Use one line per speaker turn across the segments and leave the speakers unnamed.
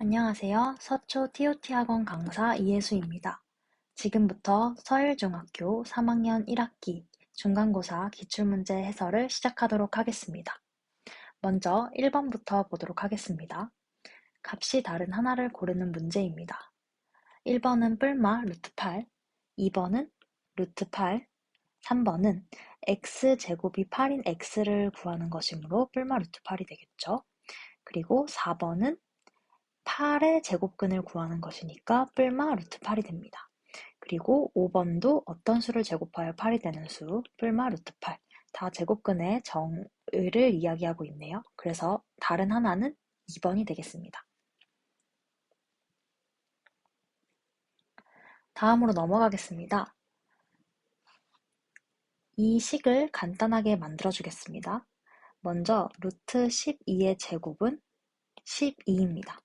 안녕하세요. 서초 TOT 학원 강사 이혜수입니다. 지금부터 서일중학교 3학년 1학기 중간고사 기출문제 해설을 시작하도록 하겠습니다. 먼저 1번부터 보도록 하겠습니다. 값이 다른 하나를 고르는 문제입니다. 1번은 뿔마 루트 8, 2번은 루트 8, 3번은 x제곱이 8인 x를 구하는 것이므로 뿔마 루트 8이 되겠죠. 그리고 4번은 8의 제곱근을 구하는 것이니까 뿔마 루트 8이 됩니다. 그리고 5번도 어떤 수를 제곱하여 8이 되는 수, 뿔마 루트 8. 다 제곱근의 정의를 이야기하고 있네요. 그래서 다른 하나는 2번이 되겠습니다. 다음으로 넘어가겠습니다. 이 식을 간단하게 만들어 주겠습니다. 먼저 루트 12의 제곱은 12입니다.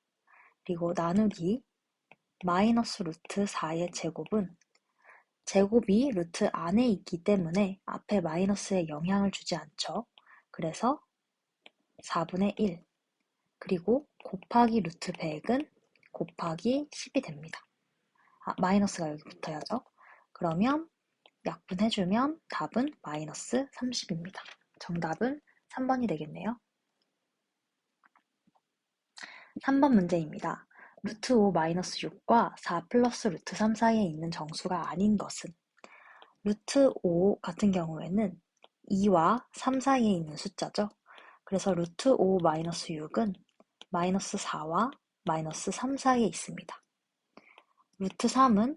그리고 나누기 마이너스 루트 4의 제곱은 제곱이 루트 안에 있기 때문에 앞에 마이너스에 영향을 주지 않죠. 그래서 4분의 1 그리고 곱하기 루트 100은 곱하기 10이 됩니다. 마이너스가 여기 붙어야죠. 그러면 약분해주면 답은 마이너스 30입니다. 정답은 3번이 되겠네요. 3번 문제입니다. 루트 5 마이너스 6과 4 플러스 루트 3 사이에 있는 정수가 아닌 것은 루트 5 같은 경우에는 2와 3 사이에 있는 숫자죠. 그래서 루트 5 마이너스 6은 마이너스 4와 마이너스 3 사이에 있습니다. 루트 3은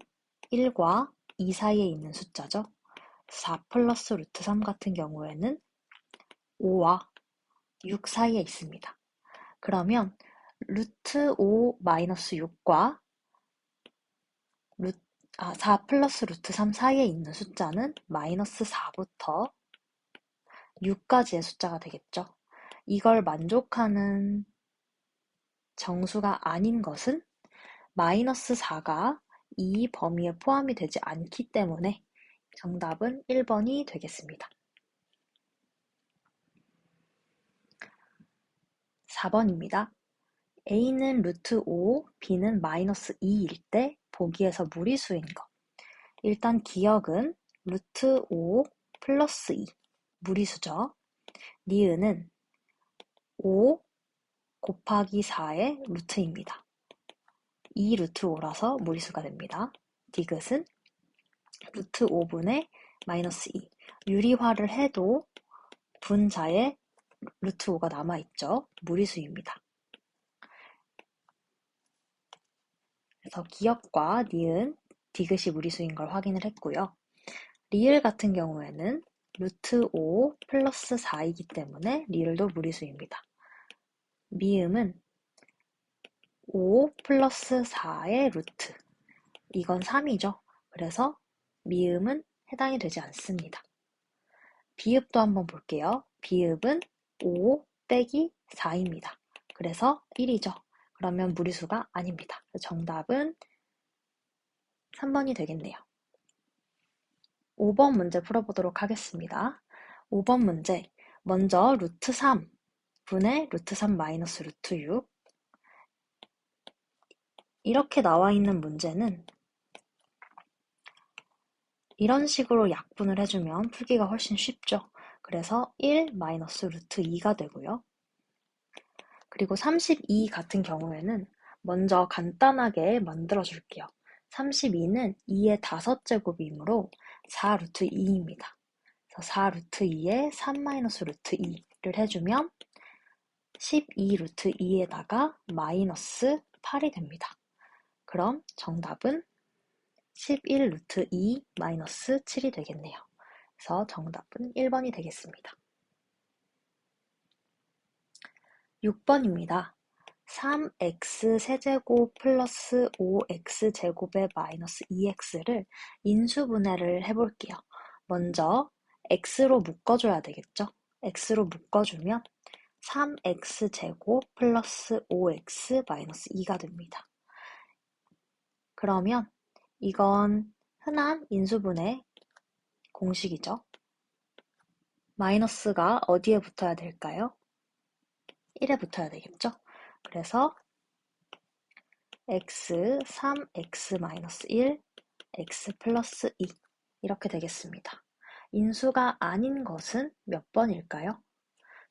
1과 2 사이에 있는 숫자죠. 4 플러스 루트 3 같은 경우에는 5와 6 사이에 있습니다. 그러면 루트 5 마이너스 6과 4 플러스 루트 3 사이에 있는 숫자는 마이너스 4부터 6까지의 숫자가 되겠죠. 이걸 만족하는 정수가 아닌 것은 마이너스 4가 이 범위에 포함이 되지 않기 때문에 정답은 1번이 되겠습니다. 4번입니다. A는 루트 5, B는 마이너스 2일 때 보기에서 무리수인 것. 일단 기억은 루트 5 플러스 2, 무리수죠. 니은은 5 곱하기 4의 루트입니다. 2 루트 5라서 무리수가 됩니다. 디귿은 루트 5분의 마이너스 2. 유리화를 해도 분자에 루트 5가 남아있죠. 무리수입니다. 그래서 기역과 니은, 디귿이 무리수인 걸 확인을 했고요. 리을 같은 경우에는 루트 5 플러스 4이기 때문에 리을도 무리수입니다. 미음은 5 플러스 4의 루트. 이건 3이죠. 그래서 미음은 해당이 되지 않습니다. 비읍도 한번 볼게요. 비읍은 5 빼기 4입니다. 그래서 1이죠. 그러면 무리수가 아닙니다. 정답은 3번이 되겠네요. 5번 문제 풀어보도록 하겠습니다. 5번 문제, 먼저 루트 3 분의 루트 3 마이너스 루트 6 이렇게 나와 있는 문제는 이런 식으로 약분을 해주면 풀기가 훨씬 쉽죠. 그래서 1 마이너스 루트 2가 되고요. 그리고 32 같은 경우에는 먼저 간단하게 만들어 줄게요. 32는 2의 5제곱이므로 4 루트 2입니다. 그래서 4 루트 2에 3 마이너스 루트 2를 해주면 12 루트 2에다가 마이너스 8이 됩니다. 그럼 정답은 11 루트 2 마이너스 7이 되겠네요. 그래서 정답은 1번이 되겠습니다. 6번입니다. 3x 세제곱 플러스 5x 제곱의 마이너스 2x를 인수분해를 해볼게요. 먼저 x로 묶어줘야 되겠죠? x로 묶어주면 3x 제곱 플러스 5x 마이너스 2가 됩니다. 그러면 이건 흔한 인수분해 공식이죠. 마이너스가 어디에 붙어야 될까요? 1에 붙어야 되겠죠? 그래서 x 3x-1, x 플러스 2 이렇게 되겠습니다. 인수가 아닌 것은 몇 번일까요?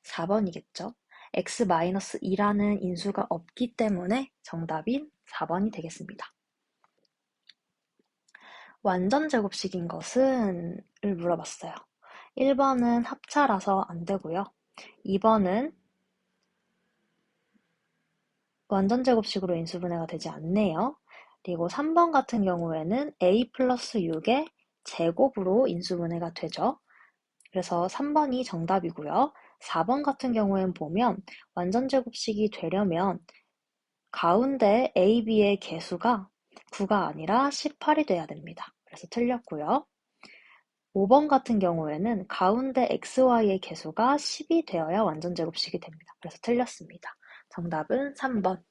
4번이겠죠. x-2라는 인수가 없기 때문에 정답인 4번이 되겠습니다. 완전 제곱식인 것은? 을 물어봤어요. 1번은 합차라서 안 되고요. 2번은 완전 제곱식으로 인수분해가 되지 않네요. 그리고 3번 같은 경우에는 a 플러스 6의 제곱으로 인수분해가 되죠. 그래서 3번이 정답이고요. 4번 같은 경우에는 보면 완전 제곱식이 되려면 가운데 a, b의 개수가 9가 아니라 18이 돼야 됩니다. 그래서 틀렸고요. 5번 같은 경우에는 가운데 xy의 개수가 10이 되어야 완전 제곱식이 됩니다. 그래서 틀렸습니다. 정답은 3번.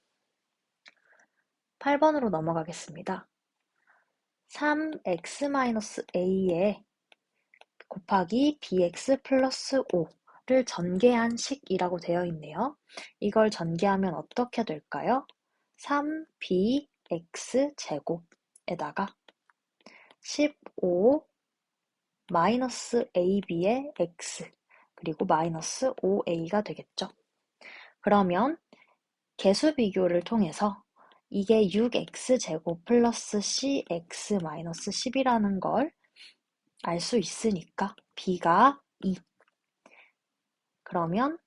8번으로 넘어가겠습니다. 3x-a에 곱하기 bx 플러스 5를 전개한 식이라고 되어 있네요. 이걸 전개하면 어떻게 될까요? 3bx 제곱에다가 15 마이너스 ab의 x 그리고 마이너스 5a가 되겠죠. 그러면 개수 비교를 통해서 이게 6x제곱 플러스 cx 마이너스 10이라는 걸 알 수 있으니까 b가 2. 그러면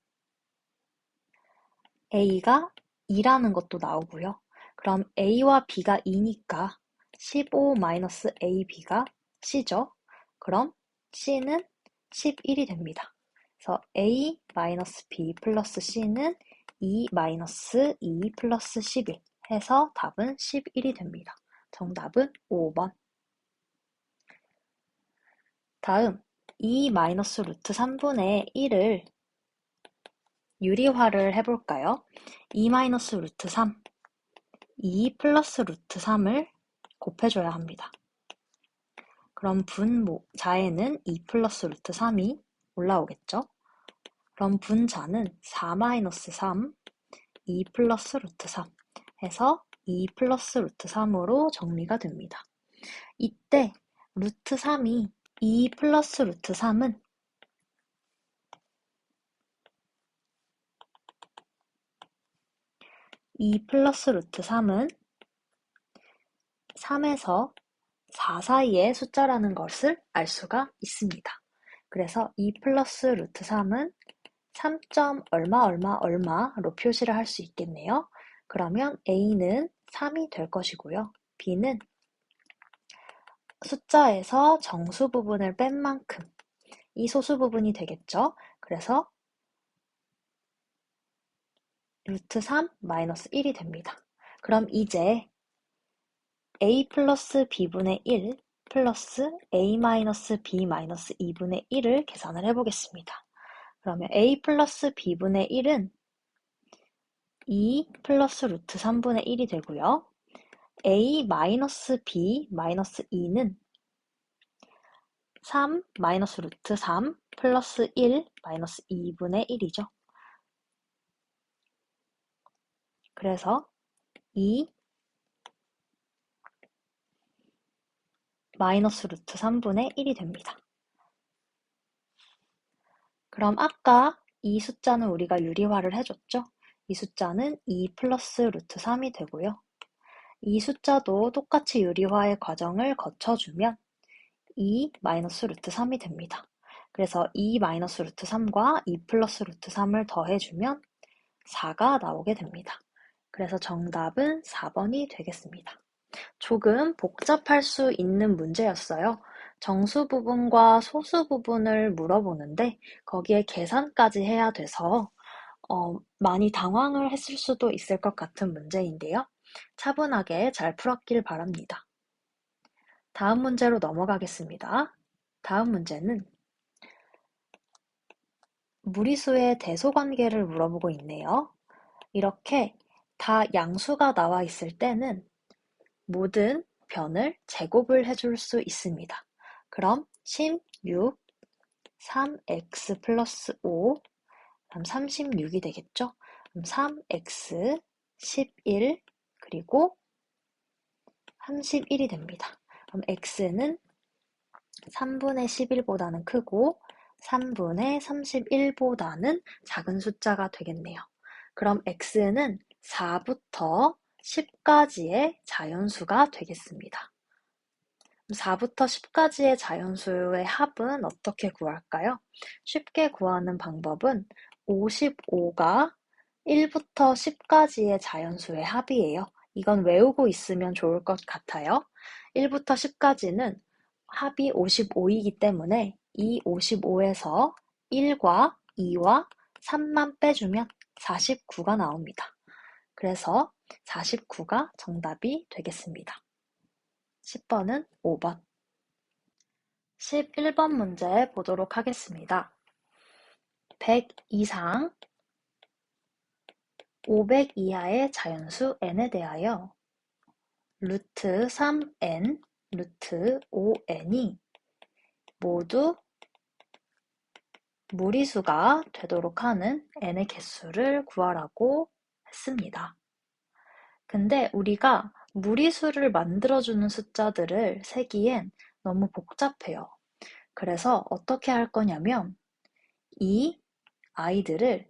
a가 2라는 것도 나오고요. 그럼 a와 b가 2니까 15 마이너스 ab가 c죠. 그럼 c는 11이 됩니다. 그래서 a 마이너스 b 플러스 c는 2 마이너스 2 플러스 11 해서 답은 11이 됩니다. 정답은 5번. 다음 2 마이너스 루트 3분의 1을 유리화를 해볼까요? 2 마이너스 루트 3, 2 플러스 루트 3을 곱해줘야 합니다. 그럼 분자에는 2 플러스 루트 3이 올라오겠죠? 그럼 분자는 4 마이너스 3, 2 플러스 루트 3 해서 2 플러스 루트 3으로 정리가 됩니다. 이때 루트 3이 2 플러스 루트 3은 2 플러스 루트 3은 3에서 4 사이의 숫자라는 것을 알 수가 있습니다. 그래서 2 플러스 루트 3은 3점 얼마 얼마 얼마로 표시를 할 수 있겠네요. 그러면 a는 3이 될 것이고요. b는 숫자에서 정수 부분을 뺀 만큼 이 소수 부분이 되겠죠. 그래서 루트 3 마이너스 1이 됩니다. 그럼 이제 a 플러스 b분의 1 플러스 a 마이너스 b 마이너스 2분의 1을 계산을 해보겠습니다. 그러면 a 플러스 b분의 1은 2 플러스 루트 3분의 1이 되고요. a 마이너스 b 마이너스 2는 3 마이너스 루트 3 플러스 1 마이너스 2분의 1이죠. 그래서 2 마이너스 루트 3분의 1이 됩니다. 그럼 아까 이 숫자는 우리가 유리화를 해줬죠? 이 숫자는 2 플러스 루트 3이 되고요. 이 숫자도 똑같이 유리화의 과정을 거쳐주면 2 마이너스 루트 3이 됩니다. 그래서 2 마이너스 루트 3과 2 플러스 루트 3을 더해주면 4가 나오게 됩니다. 그래서 정답은 4번이 되겠습니다. 조금 복잡할 수 있는 문제였어요. 정수 부분과 소수 부분을 물어보는데 거기에 계산까지 해야 돼서 많이 당황을 했을 수도 있을 것 같은 문제인데요. 차분하게 잘 풀었길 바랍니다. 다음 문제로 넘어가겠습니다. 다음 문제는 무리수의 대소관계를 물어보고 있네요. 이렇게 다 양수가 나와 있을 때는 모든 변을 제곱을 해줄 수 있습니다. 그럼 16, 3x 플러스 5, 그럼 36이 되겠죠? 그럼 3x, 11, 그리고 31이 됩니다. 그럼 x는 3분의 11보다는 크고 3분의 31보다는 작은 숫자가 되겠네요. 그럼 x는 4부터 10까지의 자연수가 되겠습니다. 4부터 10까지의 자연수의 합은 어떻게 구할까요? 쉽게 구하는 방법은 55가 1부터 10까지의 자연수의 합이에요. 이건 외우고 있으면 좋을 것 같아요. 1부터 10까지는 합이 55이기 때문에 이 55에서 1과 2와 3만 빼주면 49가 나옵니다. 그래서 49가 정답이 되겠습니다. 10번은 5번. 11번 문제 보도록 하겠습니다. 100 이상 500 이하의 자연수 n에 대하여 루트 3n, 루트 5n이 모두 무리수가 되도록 하는 n의 개수를 구하라고 했습니다. 근데 우리가 무리수를 만들어주는 숫자들을 세기엔 너무 복잡해요. 그래서 어떻게 할 거냐면 이 아이들을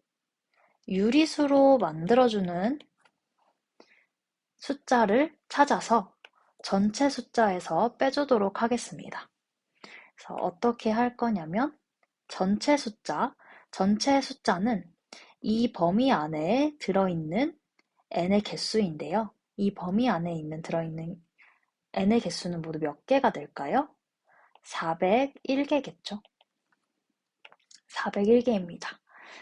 유리수로 만들어주는 숫자를 찾아서 전체 숫자에서 빼주도록 하겠습니다. 그래서 어떻게 할 거냐면 전체 숫자는 이 범위 안에 들어있는 n의 개수인데요. 이 범위 안에 들어있는 n의 개수는 모두 몇 개가 될까요? 401개겠죠. 401개입니다.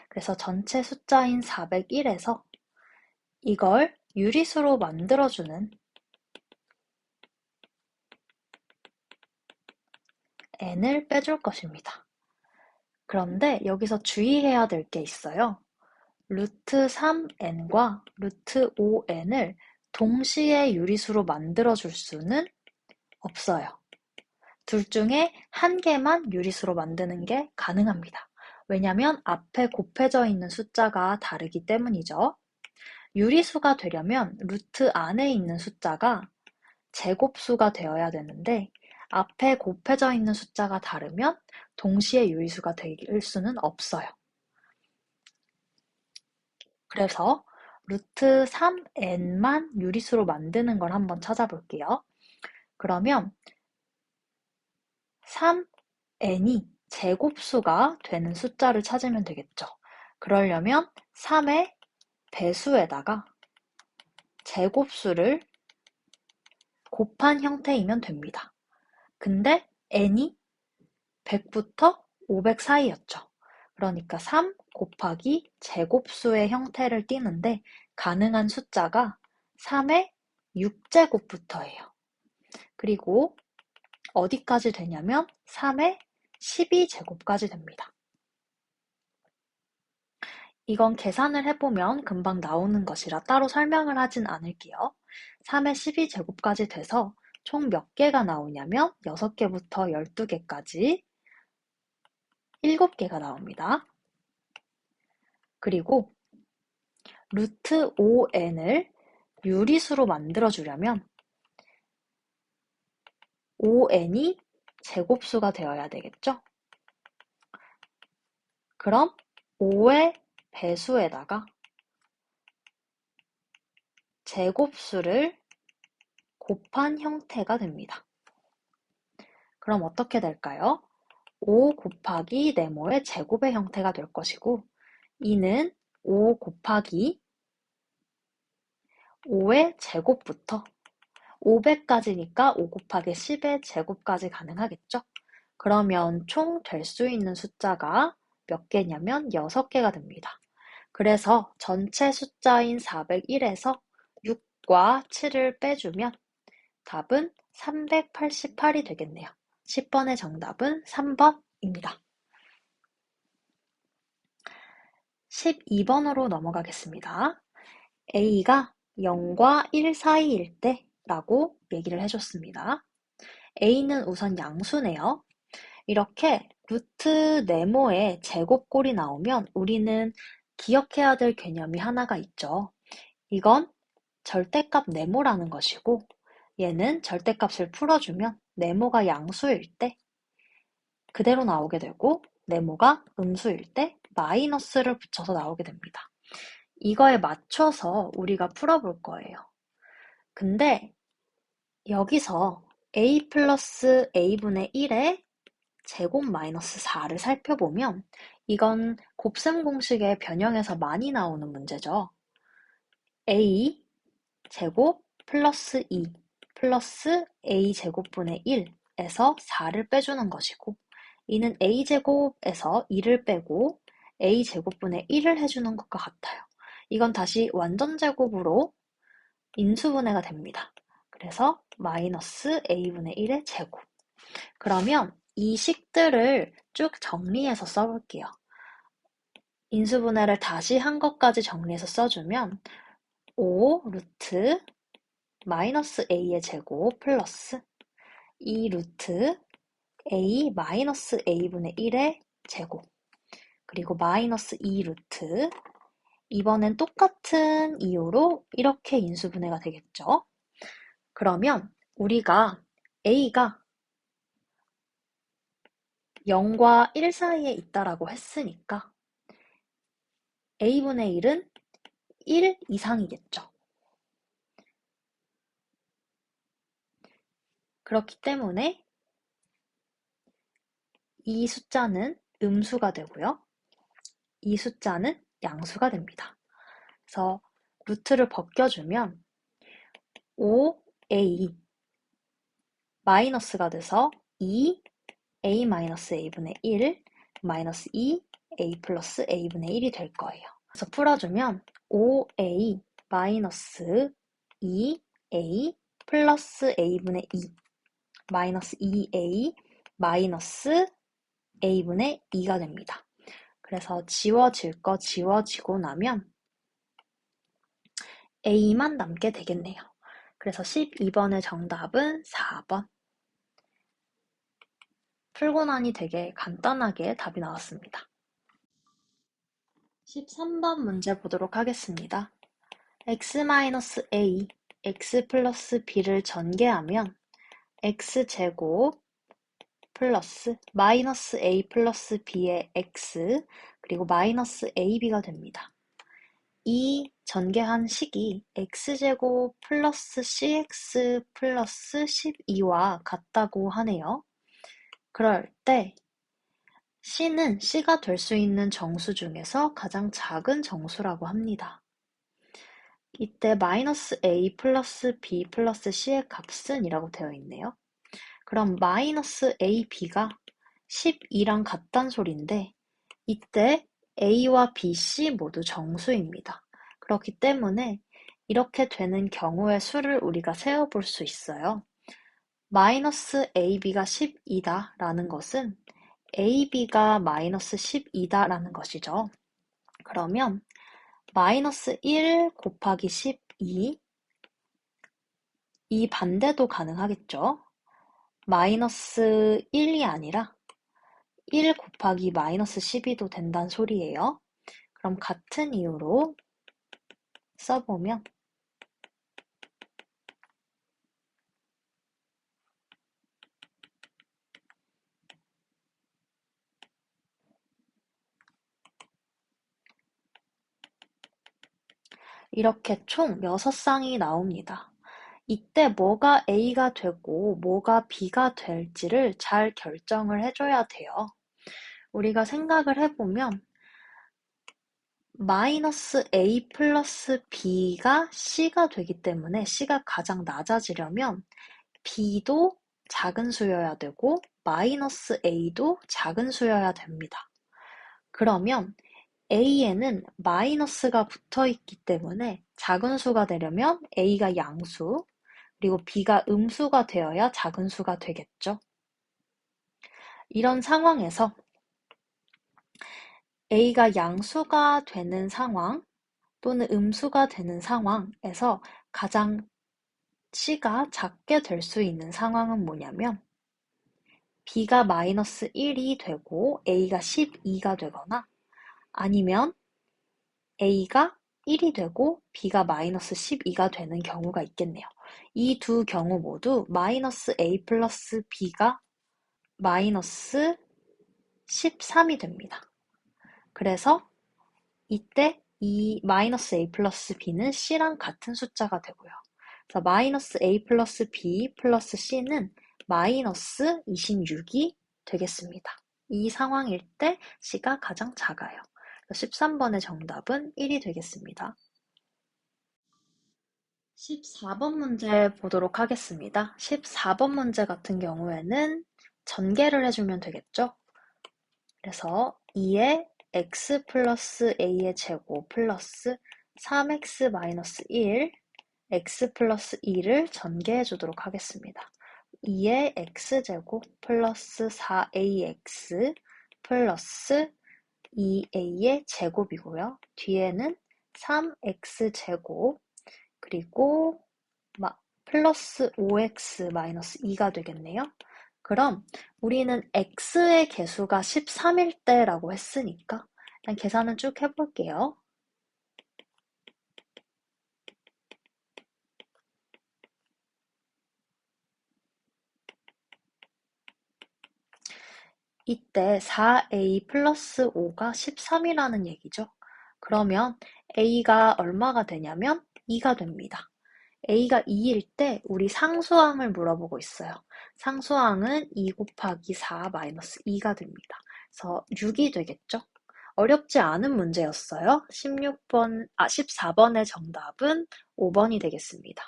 그래서 전체 숫자인 401에서 이걸 유리수로 만들어주는 n을 빼줄 것입니다. 그런데 여기서 주의해야 될 게 있어요. 루트 3n과 루트 5n을 동시에 유리수로 만들어줄 수는 없어요. 둘 중에 한 개만 유리수로 만드는 게 가능합니다. 왜냐면 앞에 곱해져 있는 숫자가 다르기 때문이죠. 유리수가 되려면 루트 안에 있는 숫자가 제곱수가 되어야 되는데 앞에 곱해져 있는 숫자가 다르면 동시에 유리수가 될 수는 없어요. 그래서 루트 3n만 유리수로 만드는 걸 한번 찾아볼게요. 그러면 3n이 제곱수가 되는 숫자를 찾으면 되겠죠. 그러려면 3의 배수에다가 제곱수를 곱한 형태이면 됩니다. 근데 n이 100부터 500 사이였죠. 그러니까 3 곱하기 제곱수의 형태를 띠는데 가능한 숫자가 3의 6제곱부터예요. 그리고 어디까지 되냐면 3의 12제곱까지 됩니다. 이건 계산을 해보면 금방 나오는 것이라 따로 설명을 하진 않을게요. 3의 12제곱까지 돼서 총 몇 개가 나오냐면 6개부터 12개까지 7개가 나옵니다. 그리고 루트 5n을 유리수로 만들어주려면 5n이 제곱수가 되어야 되겠죠? 그럼 5의 배수에다가 제곱수를 곱한 형태가 됩니다. 그럼 어떻게 될까요? 5 곱하기 네모의 제곱의 형태가 될 것이고 2는 5 곱하기 5의 제곱부터 500까지니까 5 곱하기 10의 제곱까지 가능하겠죠? 그러면 총 될 수 있는 숫자가 몇 개냐면 6개가 됩니다. 그래서 전체 숫자인 401에서 6과 7을 빼주면 답은 388이 되겠네요. 10번의 정답은 3번입니다. 12번으로 넘어가겠습니다. A가 0과 1 사이일 때 라고 얘기를 해줬습니다. A는 우선 양수네요. 이렇게 루트 네모의 제곱꼴이 나오면 우리는 기억해야 될 개념이 하나가 있죠. 이건 절대값 네모라는 것이고 얘는 절대값을 풀어주면 네모가 양수일 때 그대로 나오게 되고 네모가 음수일 때 마이너스를 붙여서 나오게 됩니다. 이거에 맞춰서 우리가 풀어볼 거예요. 근데 여기서 a 플러스 a분의 1의 제곱 마이너스 4를 살펴보면 이건 곱셈 공식의 변형에서 많이 나오는 문제죠. a 제곱 플러스 2 플러스 a 제곱분의 1에서 4를 빼주는 것이고 이는 a 제곱에서 2를 빼고 a 제곱분의 1을 해주는 것과 같아요. 이건 다시 완전 제곱으로 인수분해가 됩니다. 그래서 마이너스 a분의 1의 제곱. 그러면 이 식들을 쭉 정리해서 써볼게요. 인수분해를 다시 한 것까지 정리해서 써주면 5 루트 마이너스 a의 제곱 플러스 2 루트 a 마이너스 a분의 1의 제곱 그리고 마이너스 2 루트 이번엔 똑같은 이유로 이렇게 인수분해가 되겠죠. 그러면 우리가 a가 0과 1 사이에 있다라고 했으니까 a분의 1은 1 이상이겠죠. 그렇기 때문에 이 숫자는 음수가 되고요. 이 숫자는 양수가 됩니다. 그래서 루트를 벗겨주면 5a 마이너스가 돼서 2a 마이너스 a분의 1 마이너스 2a 플러스 a분의 1이 될 거예요. 그래서 풀어주면 5a 마이너스 2a 플러스 a분의 2 마이너스 2a 마이너스 a분의 2가 됩니다. 그래서 지워질 거 지워지고 나면 a만 남게 되겠네요. 그래서 12번의 정답은 4번. 풀고 나니 되게 간단하게 답이 나왔습니다. 13번 문제 보도록 하겠습니다. x-a, x 플러스 b를 전개하면 x제곱 플러스 마이너스 a 플러스 b의 x 그리고 마이너스 ab가 됩니다. 이 전개한 식이 x제곱 플러스 cx 플러스 12와 같다고 하네요. 그럴 때 c는 c가 될 수 있는 정수 중에서 가장 작은 정수라고 합니다. 이때 마이너스 a 플러스 b 플러스 c의 값은 이라고 되어 있네요. 그럼 마이너스 ab가 12랑 같단 소린데 이때 a와 b, c 모두 정수입니다. 그렇기 때문에 이렇게 되는 경우의 수를 우리가 세어볼 수 있어요. 마이너스 ab가 12다 라는 것은 ab가 마이너스 12다 라는 것이죠. 그러면 마이너스 1 곱하기 12 이 반대도 가능하겠죠. 마이너스 1이 아니라 1 곱하기 마이너스 12도 된다는 소리예요. 그럼 같은 이유로 써보면 이렇게 총 6쌍이 나옵니다. 이때 뭐가 A가 되고 뭐가 B가 될지를 잘 결정을 해줘야 돼요. 우리가 생각을 해보면 마이너스 A 플러스 B가 C가 되기 때문에 C가 가장 낮아지려면 B도 작은 수여야 되고 마이너스 A도 작은 수여야 됩니다. 그러면 A에는 마이너스가 붙어있기 때문에 작은 수가 되려면 A가 양수, 그리고 B가 음수가 되어야 작은 수가 되겠죠. 이런 상황에서 A가 양수가 되는 상황 또는 음수가 되는 상황에서 가장 C가 작게 될 수 있는 상황은 뭐냐면 B가 마이너스 1이 되고 A가 12가 되거나 아니면 A가 1이 되고 b가 마이너스 12가 되는 경우가 있겠네요. 이 두 경우 모두 마이너스 a 플러스 b가 마이너스 13이 됩니다. 그래서 이때 이 마이너스 a 플러스 b는 c랑 같은 숫자가 되고요. 그래서 마이너스 a 플러스 b 플러스 c는 마이너스 26이 되겠습니다. 이 상황일 때 c가 가장 작아요. 13번의 정답은 1이 되겠습니다. 14번 문제 보도록 하겠습니다. 14번 문제 같은 경우에는 전개를 해주면 되겠죠? 그래서 2에 x 플러스 a의 제곱 플러스 3x 마이너스 1, x 플러스 2를 전개해 주도록 하겠습니다. 2의 x제곱 플러스 4ax 플러스 2a의 제곱이고요. 뒤에는 3x제곱 그리고 플러스 5x 마이너스 2가 되겠네요. 그럼 우리는 x의 개수가 13일 때라고 했으니까 일단 계산은 쭉 해볼게요. 이때 4a 플러스 5가 13이라는 얘기죠. 그러면 a가 얼마가 되냐면 2가 됩니다. a가 2일 때 우리 상수항을 물어보고 있어요. 상수항은 2 곱하기 4 마이너스 2가 됩니다. 그래서 6이 되겠죠? 어렵지 않은 문제였어요. 14번의 정답은 5번이 되겠습니다.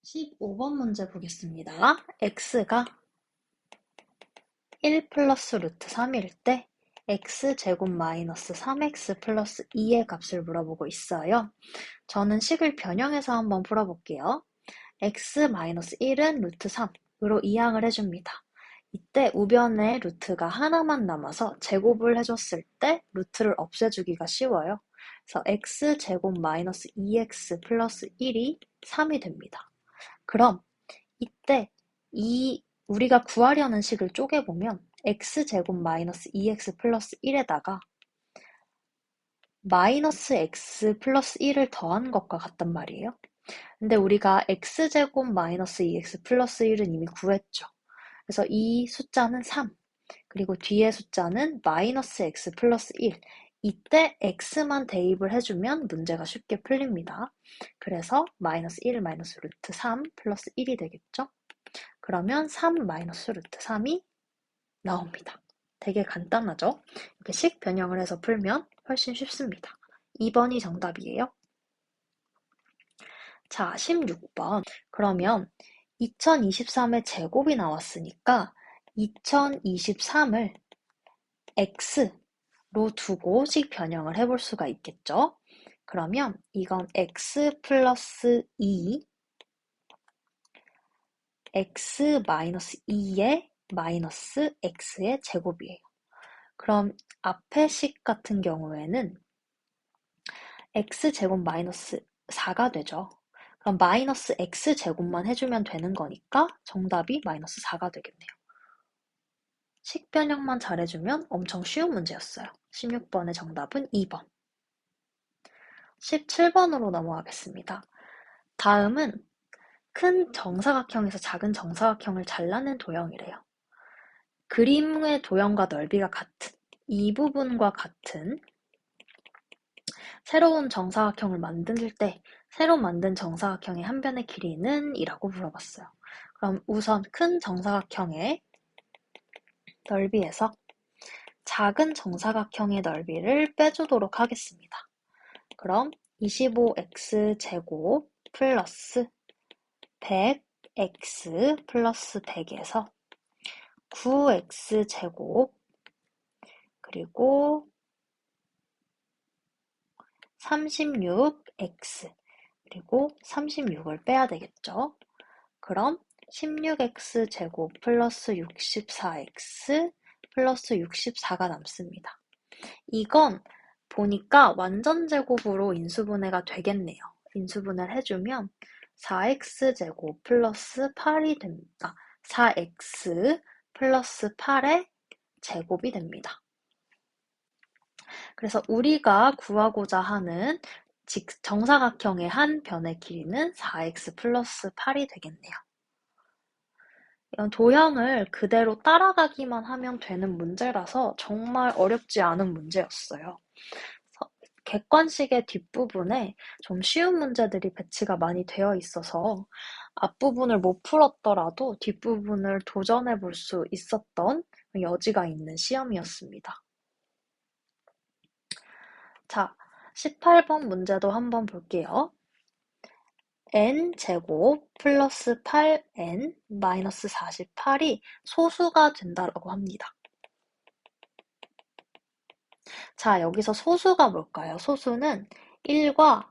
15번 문제 보겠습니다. x가 1 플러스 루트 3일 때 x제곱 마이너스 3x 플러스 2의 값을 물어보고 있어요. 저는 식을 변형해서 한번 풀어볼게요. x-1은 루트 3으로 이항을 해줍니다. 이때 우변에 루트가 하나만 남아서 제곱을 해줬을 때 루트를 없애주기가 쉬워요. 그래서 x제곱 마이너스 2x 플러스 1이 3이 됩니다. 그럼 이때 우리가 구하려는 식을 쪼개보면 x제곱 마이너스 2x 플러스 1에다가 마이너스 x 플러스 1을 더한 것과 같단 말이에요. 근데 우리가 x제곱 마이너스 2x 플러스 1은 이미 구했죠. 그래서 이 숫자는 3, 그리고 뒤에 숫자는 마이너스 x 플러스 1. 이때 x만 대입을 해주면 문제가 쉽게 풀립니다. 그래서 마이너스 1 마이너스 루트 3 플러스 1이 되겠죠? 그러면 3 마이너스 루트 3이 나옵니다. 되게 간단하죠? 이렇게 식 변형을 해서 풀면 훨씬 쉽습니다. 2번이 정답이에요. 자, 16번. 그러면 2023의 제곱이 나왔으니까 2023을 x로 두고 식 변형을 해볼 수가 있겠죠? 그러면 이건 x 플러스 2, x 마이너스 2의 마이너스 x의 제곱이에요. 그럼 앞의 식 같은 경우에는 x제곱 마이너스 4가 되죠. 그럼 마이너스 x제곱만 해주면 되는 거니까 정답이 마이너스 4가 되겠네요. 식 변형만 잘해주면 엄청 쉬운 문제였어요. 16번의 정답은 2번. 17번으로 넘어가겠습니다. 다음은 큰 정사각형에서 작은 정사각형을 잘라낸 도형이래요. 그림의 도형과 넓이가 같은 이 부분과 같은 새로운 정사각형을 만들 때 새로 만든 정사각형의 한 변의 길이는? 이라고 물어봤어요. 그럼 우선 큰 정사각형의 넓이에서 작은 정사각형의 넓이를 빼주도록 하겠습니다. 그럼 25x 제곱 플러스 100x 플러스 100에서 9x제곱 그리고 36x 그리고 36을 빼야 되겠죠. 그럼 16x제곱 플러스 64x 플러스 64가 남습니다. 이건 보니까 완전제곱으로 인수분해가 되겠네요. 인수분해를 해주면 4x제곱 플러스 8이 됩니다. 4x 플러스 8의 제곱이 됩니다. 그래서 우리가 구하고자 하는 정사각형의 한 변의 길이는 4x 플러스 8이 되겠네요. 이런 도형을 그대로 따라가기만 하면 되는 문제라서 정말 어렵지 않은 문제였어요. 객관식의 뒷부분에 좀 쉬운 문제들이 배치가 많이 되어 있어서 앞부분을 못 풀었더라도 뒷부분을 도전해 볼 수 있었던 여지가 있는 시험이었습니다. 자, 18번 문제도 한번 볼게요. n제곱 플러스 8n 마이너스 48이 소수가 된다고 합니다. 자, 여기서 소수가 뭘까요? 소수는 1과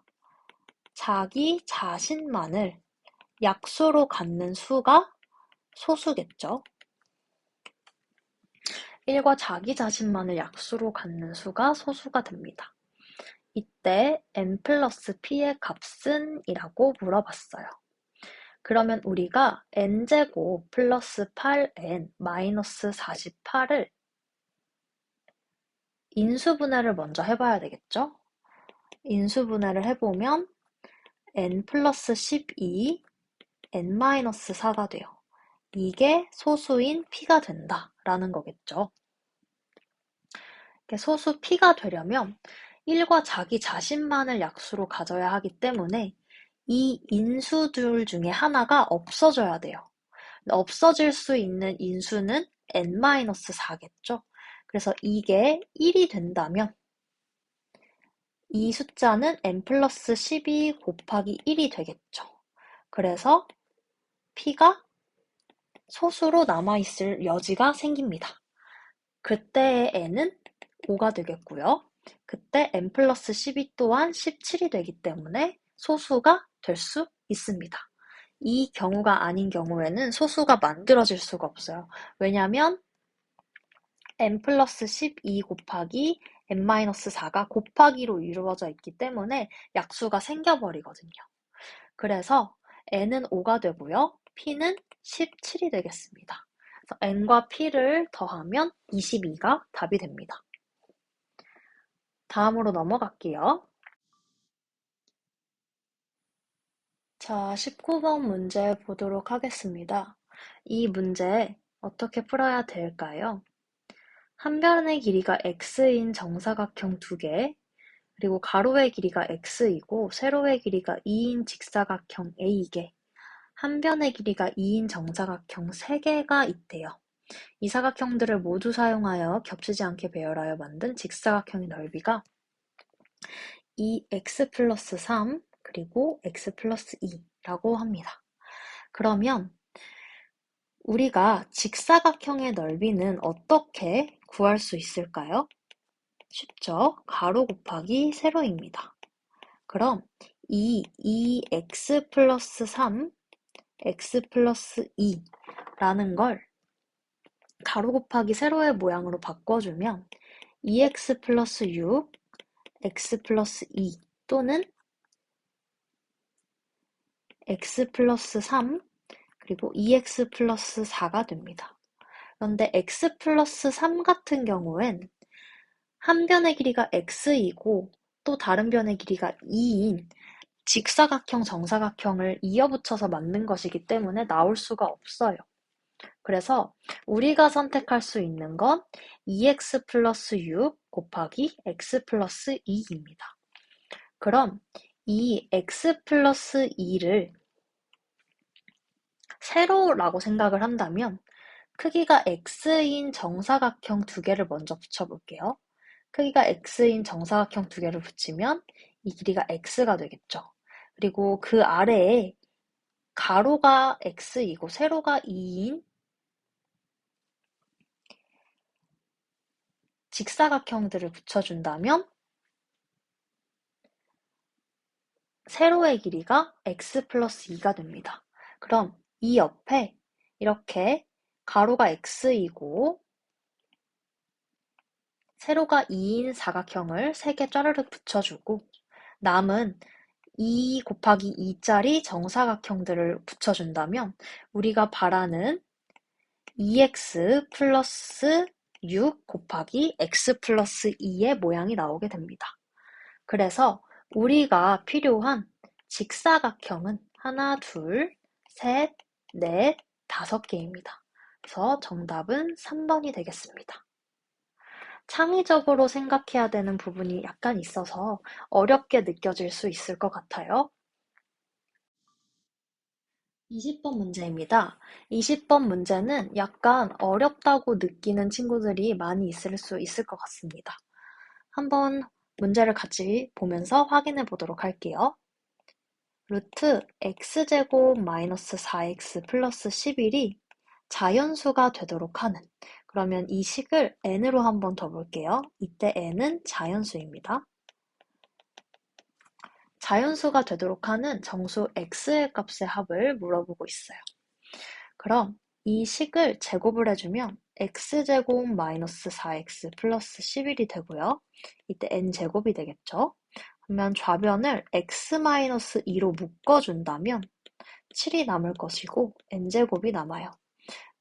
자기 자신만을 약수로 갖는 수가 소수겠죠. 1과 자기 자신만을 약수로 갖는 수가 소수가 됩니다. 이때 n 플러스 p의 값은? 이라고 물어봤어요. 그러면 우리가 n제곱 플러스 8n 마이너스 48을 인수분해를 먼저 해봐야 되겠죠? 인수분해를 해보면 n 플러스 12, n 마이너스 4가 돼요. 이게 소수인 p가 된다라는 거겠죠. 소수 p가 되려면 1과 자기 자신만을 약수로 가져야 하기 때문에 이 인수들 중에 하나가 없어져야 돼요. 없어질 수 있는 인수는 n-4겠죠. 그래서 이게 1이 된다면 이 숫자는 n 플러스 12 곱하기 1이 되겠죠. 그래서 p가 소수로 남아있을 여지가 생깁니다. 그때의 n은 5가 되겠고요. 그때 n 플러스 12 또한 17이 되기 때문에 소수가 될 수 있습니다. 이 경우가 아닌 경우에는 소수가 만들어질 수가 없어요. 왜냐하면 n 플러스 12 곱하기 n-4가 곱하기로 이루어져 있기 때문에 약수가 생겨버리거든요. 그래서 n은 5가 되고요. p는 17이 되겠습니다. 그래서 n과 p를 더하면 22가 답이 됩니다. 다음으로 넘어갈게요. 자, 19번 문제 보도록 하겠습니다. 이 문제 어떻게 풀어야 될까요? 한 변의 길이가 x인 정사각형 2개, 그리고 가로의 길이가 x이고 세로의 길이가 2인 직사각형 A개, 한 변의 길이가 2인 정사각형 3개가 있대요. 이 사각형들을 모두 사용하여 겹치지 않게 배열하여 만든 직사각형의 넓이가 2x 플러스 3 그리고 x 플러스 2라고 합니다. 그러면 우리가 직사각형의 넓이는 어떻게 구할 수 있을까요? 쉽죠? 가로 곱하기 세로입니다. 그럼 2x 플러스 3, x 플러스 2라는 걸 가로 곱하기 세로의 모양으로 바꿔주면 2x 플러스 6, x 플러스 2 또는 x 플러스 3 그리고 2x 플러스 4가 됩니다. 그런데 x 플러스 3 같은 경우엔 한 변의 길이가 x이고 또 다른 변의 길이가 2인 직사각형, 정사각형을 이어붙여서 만든 것이기 때문에 나올 수가 없어요. 그래서 우리가 선택할 수 있는 건 2x 플러스 6 곱하기 x 플러스 2입니다. 그럼 이 x 플러스 2를 세로라고 생각을 한다면 크기가 x인 정사각형 2개를 먼저 붙여볼게요. 크기가 x인 정사각형 2개를 붙이면 이 길이가 x가 되겠죠. 그리고 그 아래에 가로가 x이고 세로가 2인 직사각형들을 붙여준다면 세로의 길이가 x 플러스 2가 됩니다. 그럼 이 옆에 이렇게 가로가 x이고 세로가 2인 사각형을 3개 짜르륵 붙여주고 남은 2 곱하기 2짜리 정사각형들을 붙여준다면 우리가 바라는 2x 플러스 6 곱하기 x 플러스 2의 모양이 나오게 됩니다. 그래서 우리가 필요한 직사각형은 하나, 둘, 셋, 넷, 5개입니다. 그래서 정답은 3번이 되겠습니다. 창의적으로 생각해야 되는 부분이 약간 있어서 어렵게 느껴질 수 있을 것 같아요. 20번 문제입니다. 20번 문제는 약간 어렵다고 느끼는 친구들이 많이 있을 수 있을 것 같습니다. 한번 문제를 같이 보면서 확인해 보도록 할게요. 루트 x제곱 마이너스 4x 플러스 11이 자연수가 되도록 하는, 그러면 이 식을 n으로 한번 더 볼게요. 이때 n은 자연수입니다. 자연수가 되도록 하는 정수 x의 값의 합을 물어보고 있어요. 그럼 이 식을 제곱을 해주면 x제곱 마이너스 4x 플러스 11이 되고요. 이때 n제곱이 되겠죠. 그러면 좌변을 x-2로 묶어준다면 7이 남을 것이고 n제곱이 남아요.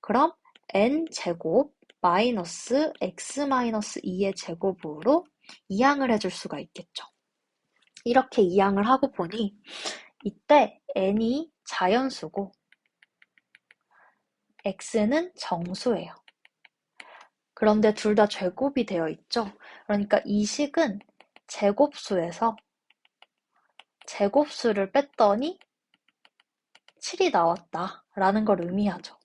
그럼 n제곱 마이너스 x-2의 제곱으로 이항을 해줄 수가 있겠죠. 이렇게 이항을 하고 보니 이때 n이 자연수고 x는 정수예요. 그런데 둘 다 제곱이 되어 있죠. 그러니까 이 식은 제곱수에서 제곱수를 뺐더니 7이 나왔다라는 걸 의미하죠.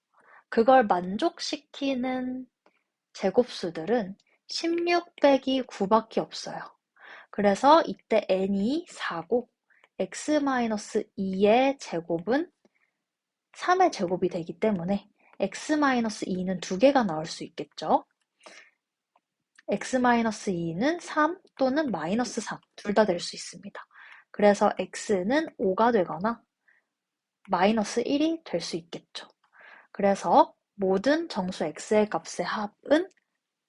그걸 만족시키는 제곱수들은 16 빼기 9밖에 없어요. 그래서 이때 n이 4고 x-2의 제곱은 3의 제곱이 되기 때문에 x-2는 2개가 나올 수 있겠죠. x-2는 3 또는 마이너스 3, 둘 다 될 수 있습니다. 그래서 x는 5가 되거나 마이너스 1이 될 수 있겠죠. 그래서 모든 정수 x의 값의 합은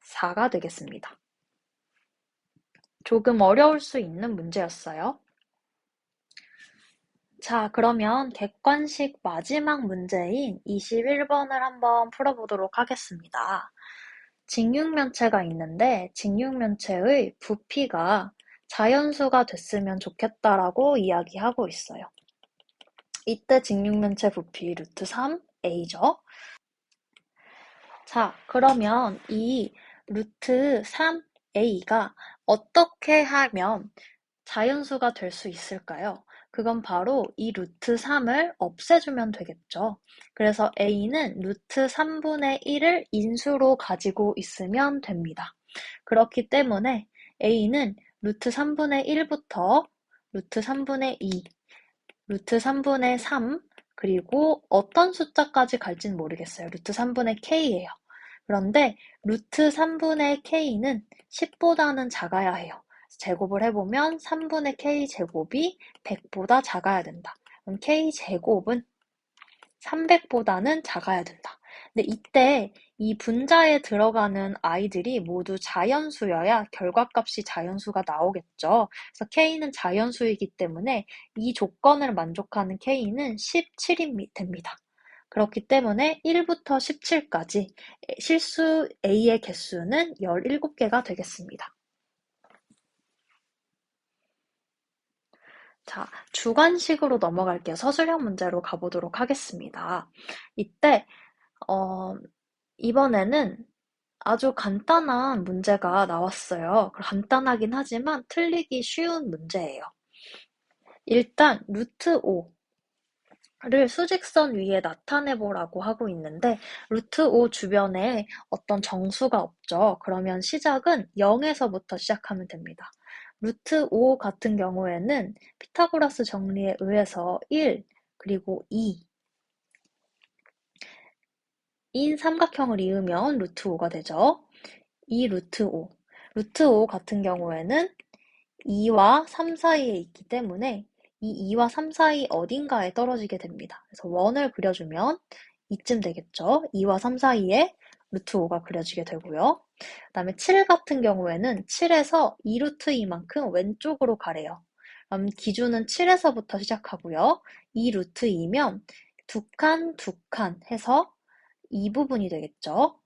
4가 되겠습니다. 조금 어려울 수 있는 문제였어요. 자, 그러면 객관식 마지막 문제인 21번을 한번 풀어보도록 하겠습니다. 직육면체가 있는데 직육면체의 부피가 자연수가 됐으면 좋겠다라고 이야기하고 있어요. 이때 직육면체 부피 루트 3a죠. 자, 그러면 이 루트 3a가 어떻게 하면 자연수가 될 수 있을까요? 그건 바로 이 루트 3을 없애주면 되겠죠. 그래서 a는 루트 3분의 1을 인수로 가지고 있으면 됩니다. 그렇기 때문에 a는 루트 3분의 1부터 루트 3분의 2, 루트 3분의 3, 그리고 어떤 숫자까지 갈지는 모르겠어요. 루트 3분의 k예요. 그런데 루트 3분의 k는 10보다는 작아야 해요. 제곱을 해보면 3분의 k 제곱이 100보다 작아야 된다. 그럼 k 제곱은 300보다는 작아야 된다. 근데 이때 이 분자에 들어가는 아이들이 모두 자연수여야 결과값이 자연수가 나오겠죠. 그래서 k는 자연수이기 때문에 이 조건을 만족하는 k는 17이 됩니다. 그렇기 때문에 1부터 17까지 실수 a의 개수는 17개가 되겠습니다. 자, 주관식으로 넘어갈게요. 서술형 문제로 가보도록 하겠습니다. 이때 이번에는 아주 간단한 문제가 나왔어요. 간단하긴 하지만 틀리기 쉬운 문제예요. 일단 루트 5를 수직선 위에 나타내보라고 하고 있는데 루트 5 주변에 어떤 정수가 없죠. 그러면 시작은 0에서부터 시작하면 됩니다. 루트 5 같은 경우에는 피타고라스 정리에 의해서 1, 그리고 2, 인 삼각형을 이으면 루트 5가 되죠. 이 루트 5. 루트 5 같은 경우에는 2와 3 사이에 있기 때문에 이 2와 3 사이 어딘가에 떨어지게 됩니다. 그래서 원을 그려주면 이쯤 되겠죠. 2와 3 사이에 루트 5가 그려지게 되고요. 그 다음에 7 같은 경우에는 7에서 2루트 2만큼 왼쪽으로 가래요. 그럼 기준은 7에서부터 시작하고요. 2루트 2면 두 칸, 두 칸 해서 이 부분이 되겠죠.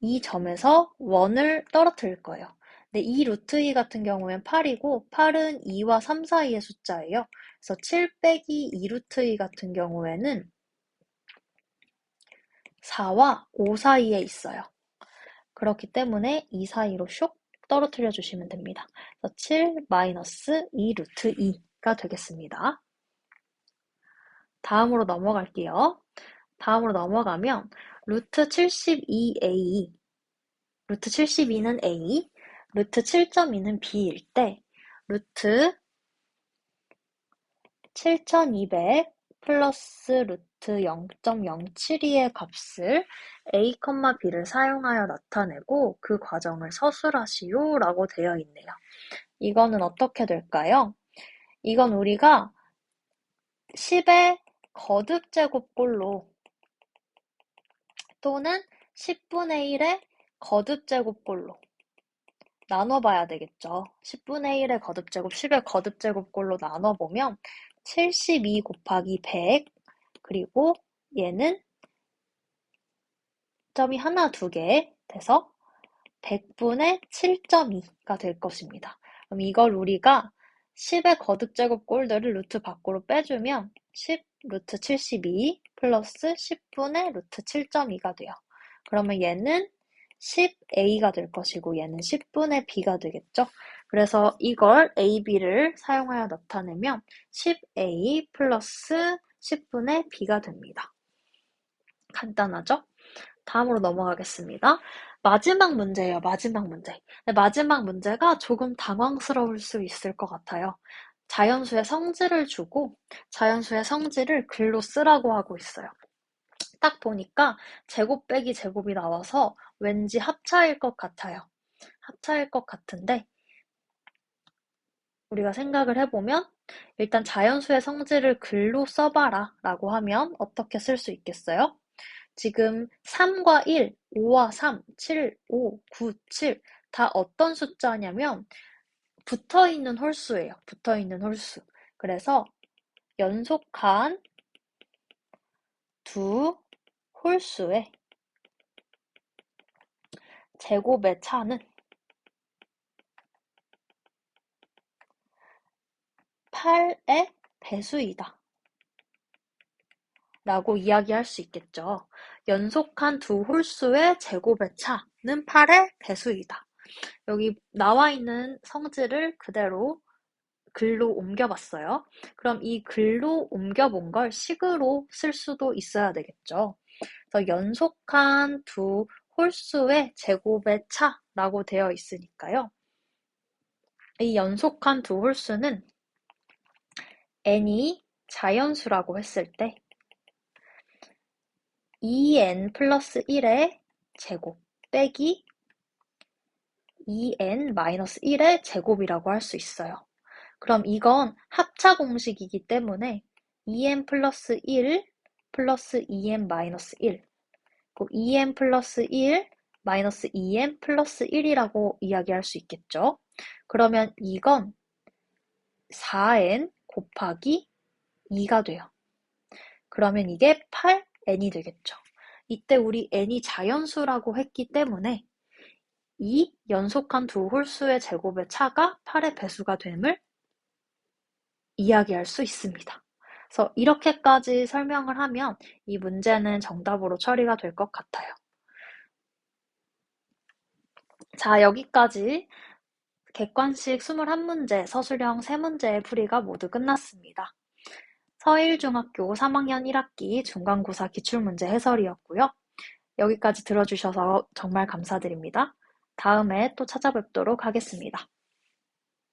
이 점에서 1을 떨어뜨릴 거예요. 근데 이 루트 2 같은 경우엔 8이고 8은 2와 3 사이의 숫자예요. 그래서 7 빼기 2 루트 2 같은 경우에는 4와 5 사이에 있어요. 그렇기 때문에 이 사이로 쇽 떨어뜨려 주시면 됩니다. 그래서 7 마이너스 2 루트 2가 되겠습니다. 다음으로 넘어갈게요. 다음으로 넘어가면 루트 72a, 루트 72는 a, 루트 7.2는 b일 때 루트 7200 플러스 루트 0.072의 값을 a, b를 사용하여 나타내고 그 과정을 서술하시오 라고 되어 있네요. 이거는 어떻게 될까요? 이건 우리가 10의 거듭제곱꼴로 또는 10분의 1의 거듭제곱꼴로 나눠봐야 되겠죠. 10분의 1의 거듭제곱, 10의 거듭제곱꼴로 나눠보면 72 곱하기 100 그리고 얘는 점이 하나, 두 개 돼서 100분의 7.2가 될 것입니다. 그럼 이걸 우리가 10의 거듭제곱꼴들을 루트 밖으로 빼주면 10 루트 72 플러스 10분의 루트 7.2가 돼요. 그러면 얘는 10a가 될 것이고 얘는 10분의 b가 되겠죠. 그래서 이걸 a, b를 사용하여 나타내면 10a 플러스 10분의 b가 됩니다. 간단하죠? 다음으로 넘어가겠습니다. 마지막 문제예요. 마지막 문제. 마지막 문제가 조금 당황스러울 수 있을 것 같아요. 자연수의 성질을 주고 자연수의 성질을 글로 쓰라고 하고 있어요. 딱 보니까 제곱 빼기 제곱이 나와서 왠지 합차일 것 같아요. 합차일 것 같은데 우리가 생각을 해보면 일단 자연수의 성질을 글로 써봐라 라고 하면 어떻게 쓸 수 있겠어요? 지금 3과 1, 5와 3, 7, 5, 9, 7 다 어떤 숫자냐면 붙어있는 홀수예요. 붙어있는 홀수. 그래서 연속한 두 홀수의 제곱의 차는 8의 배수이다. 라고 이야기할 수 있겠죠. 연속한 두 홀수의 제곱의 차는 8의 배수이다. 여기 나와 있는 성질을 그대로 글로 옮겨봤어요. 그럼 이 글로 옮겨본 걸 식으로 쓸 수도 있어야 되겠죠. 그래서 연속한 두 홀수의 제곱의 차라고 되어 있으니까요. 이 연속한 두 홀수는 n이 자연수라고 했을 때 2n 플러스 1의 제곱 빼기 2n 마이너스 1의 제곱이라고 할 수 있어요. 그럼 이건 합차 공식이기 때문에 2n 플러스 1 플러스 2n 마이너스 1 그리고 2n 플러스 1 마이너스 2n 플러스 1이라고 이야기할 수 있겠죠. 그러면 이건 4n 곱하기 2가 돼요. 그러면 이게 8n이 되겠죠. 이때 우리 n이 자연수라고 했기 때문에 이 연속한 두 홀수의 제곱의 차가 8의 배수가 됨을 이야기할 수 있습니다. 그래서 이렇게까지 설명을 하면 이 문제는 정답으로 처리가 될 것 같아요. 자, 여기까지 객관식 21문제, 서술형 3문제의 풀이가 모두 끝났습니다. 서일중학교 3학년 1학기 중간고사 기출문제 해설이었고요. 여기까지 들어주셔서 정말 감사드립니다. 다음에 또 찾아뵙도록 하겠습니다.